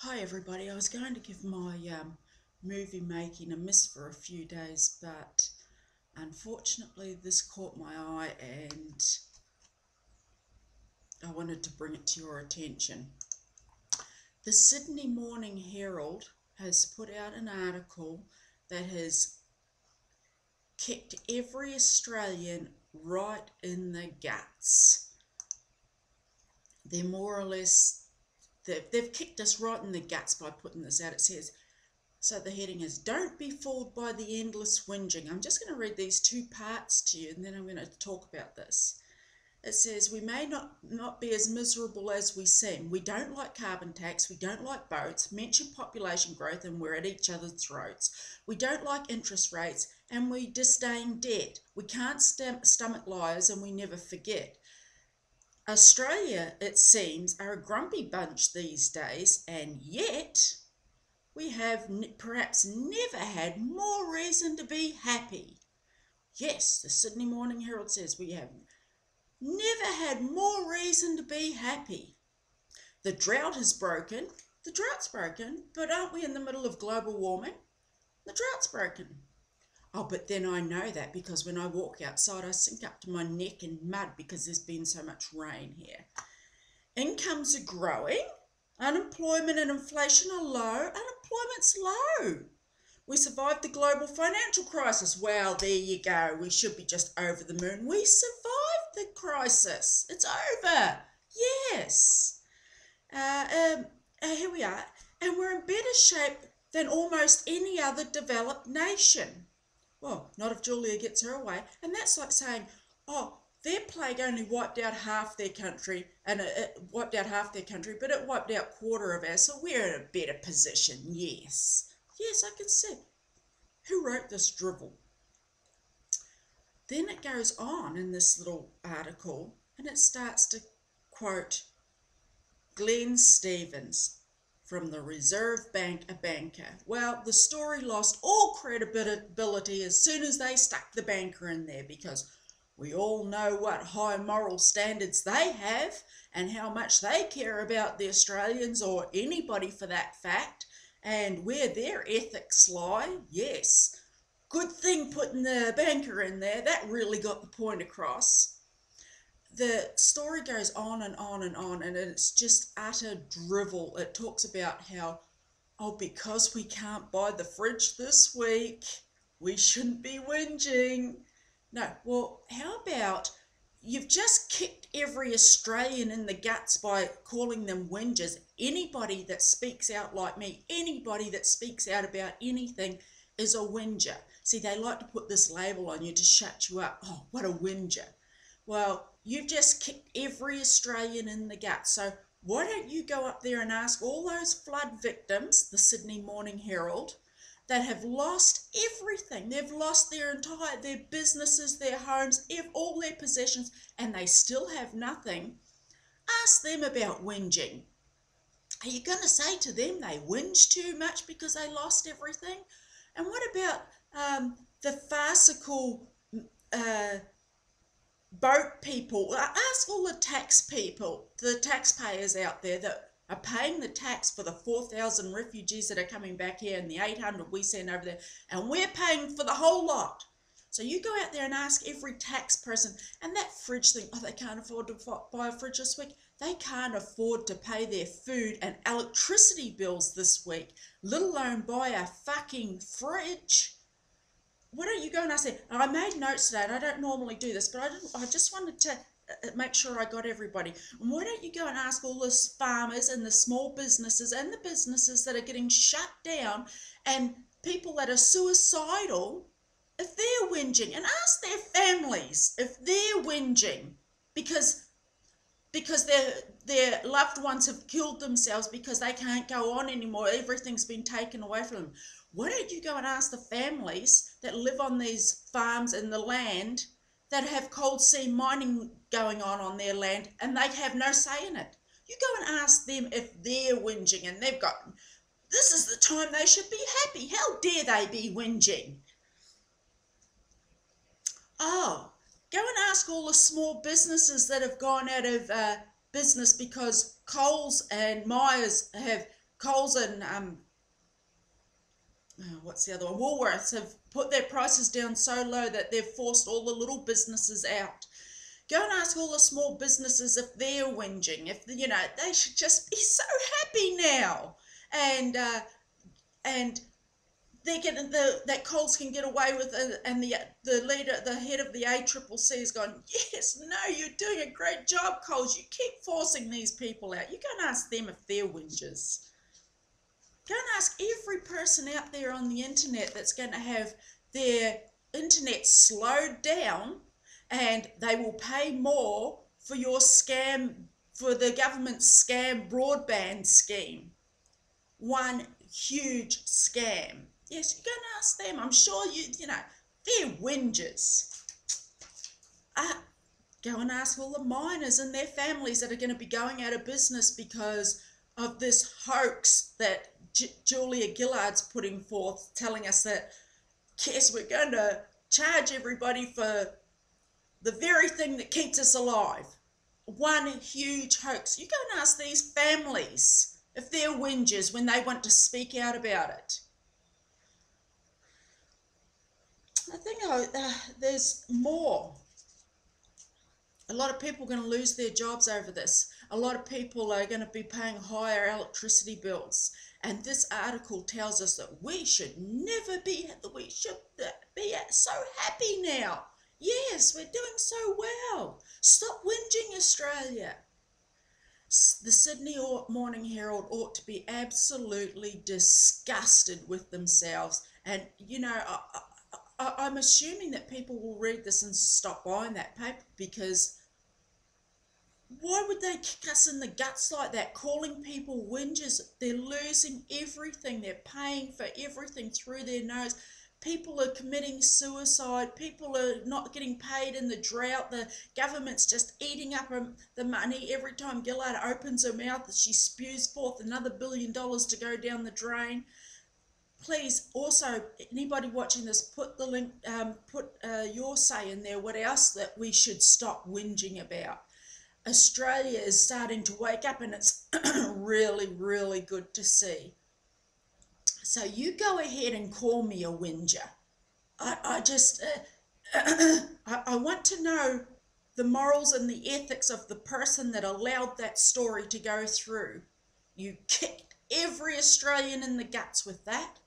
Hi everybody, I was going to give my movie making a miss for a few days, but unfortunately this caught my eye and I wanted to bring it to your attention. The Sydney Morning Herald has put out an article that has kicked every Australian right in the guts. They're more or less, they've kicked us right in the guts by putting this out. It says, so the heading is, don't be fooled by the endless whinging. I'm just going to read these two parts to you and then I'm going to talk about this. It says, we may not be as miserable as we seem. We don't like carbon tax, we don't like boats, mention population growth and we're at each other's throats. We don't like interest rates and we disdain debt. We can't stomach liars and we never forget. Australia, it seems, are a grumpy bunch these days, and yet we have perhaps never had more reason to be happy. Yes, the Sydney Morning Herald says we have never had more reason to be happy. The drought is broken. The drought's broken, but aren't we in the middle of global warming? The drought's broken. Oh, but then I know that because when I walk outside, I sink up to my neck in mud because there's been so much rain here. Incomes are growing. Unemployment and inflation are low. Unemployment's low. We survived the global financial crisis. Well, there you go. We should be just over the moon. We survived the crisis. It's over. Yes. Here we are. And we're in better shape than almost any other developed nation. Well, not if JuLIAR gets her way. And that's like saying, oh, their plague only wiped out half their country, and it wiped out half their country, but it wiped out a quarter of ours, so we're in a better position, yes. Yes, I can see. Who wrote this drivel? Then it goes on in this little article, and it starts to quote Glenn Stevens from the Reserve Bank, a banker. Well, the story lost all credibility as soon as they stuck the banker in there, because we all know what high moral standards they have and how much they care about the Australians, or anybody for that fact, and where their ethics lie. Yes, good thing putting the banker in there. That really got the point across. The story goes on and on and on, and it's just utter drivel. It talks about how, oh, because we can't buy the fridge this week, we shouldn't be whinging. No, well, how about you've just kicked every Australian in the guts by calling them whingers. Anybody that speaks out like me, anybody that speaks out about anything is a whinger. See, they like to put this label on you to shut you up. Oh, what a whinger. Well, you've just kicked every Australian in the guts. So why don't you go up there and ask all those flood victims, the Sydney Morning Herald, that have lost everything. They've lost their businesses, their homes, all their possessions, and they still have nothing. Ask them about whinging. Are you going to say to them they whinge too much because they lost everything? And what about the farcical boat people? Ask all the tax people, the taxpayers out there that are paying the tax for the 4,000 refugees that are coming back here and the 800 we send over there, and we're paying for the whole lot. So you go out there and ask every tax person, and that fridge thing, oh, they can't afford to buy a fridge this week. They can't afford to pay their food and electricity bills this week, let alone buy a fucking fridge. Why don't you go and ask them? I made notes today, and I don't normally do this, but I just wanted to make sure I got everybody. And why don't you go and ask all the farmers and the small businesses and the businesses that are getting shut down and people that are suicidal if they're whinging, and ask their families if they're whinging because their loved ones have killed themselves because they can't go on anymore. Everything's been taken away from them. Why don't you go and ask the families that live on these farms and the land that have cold sea mining going on their land and they have no say in it? You go and ask them if they're whinging, and this is the time they should be happy. How dare they be whinging? Oh, go and ask all the small businesses that have gone out of business because Coles and Myers have Coles and what's the other one? Woolworths have put their prices down so low that they've forced all the little businesses out. Go and ask all the small businesses if they're whinging. If they should just be so happy now, and they're getting that Coles can get away with it, and the head of the ACCC is going, yes, no, you're doing a great job, Coles. You keep forcing these people out. You go and ask them if they're whingers. Go and ask every person out there on the internet that's going to have their internet slowed down, and they will pay more for your scam, for the government's scam broadband scheme. One huge scam. Yes, you go and ask them. I'm sure they're whingers. Go and ask all the miners and their families that are going to be going out of business because of this hoax that Julia Gillard's putting forth, telling us that, yes, we're going to charge everybody for the very thing that keeps us alive. One huge hoax. You go and ask these families if they're whingers when they want to speak out about it. I think there's more. A lot of people are going to lose their jobs over this. A lot of people are going to be paying higher electricity bills. And this article tells us that we should be so happy now. Yes, we're doing so well. Stop whinging, Australia. The Sydney Morning Herald ought to be absolutely disgusted with themselves. And, I'm assuming that people will read this and stop buying that paper, because why would they kick us in the guts like that, calling people whingers? They're losing everything. They're paying for everything through their nose. People are committing suicide. People are not getting paid in the drought. The government's just eating up the money. Every time Gillard opens her mouth, she spews forth another $1 billion to go down the drain. Please, also, anybody watching this, put the link, put your say in there, what else that we should stop whinging about. Australia is starting to wake up, and it's really, really good to see. So you go ahead and call me a whinger. I want to know the morals and the ethics of the person that allowed that story to go through. You kicked every Australian in the guts with that.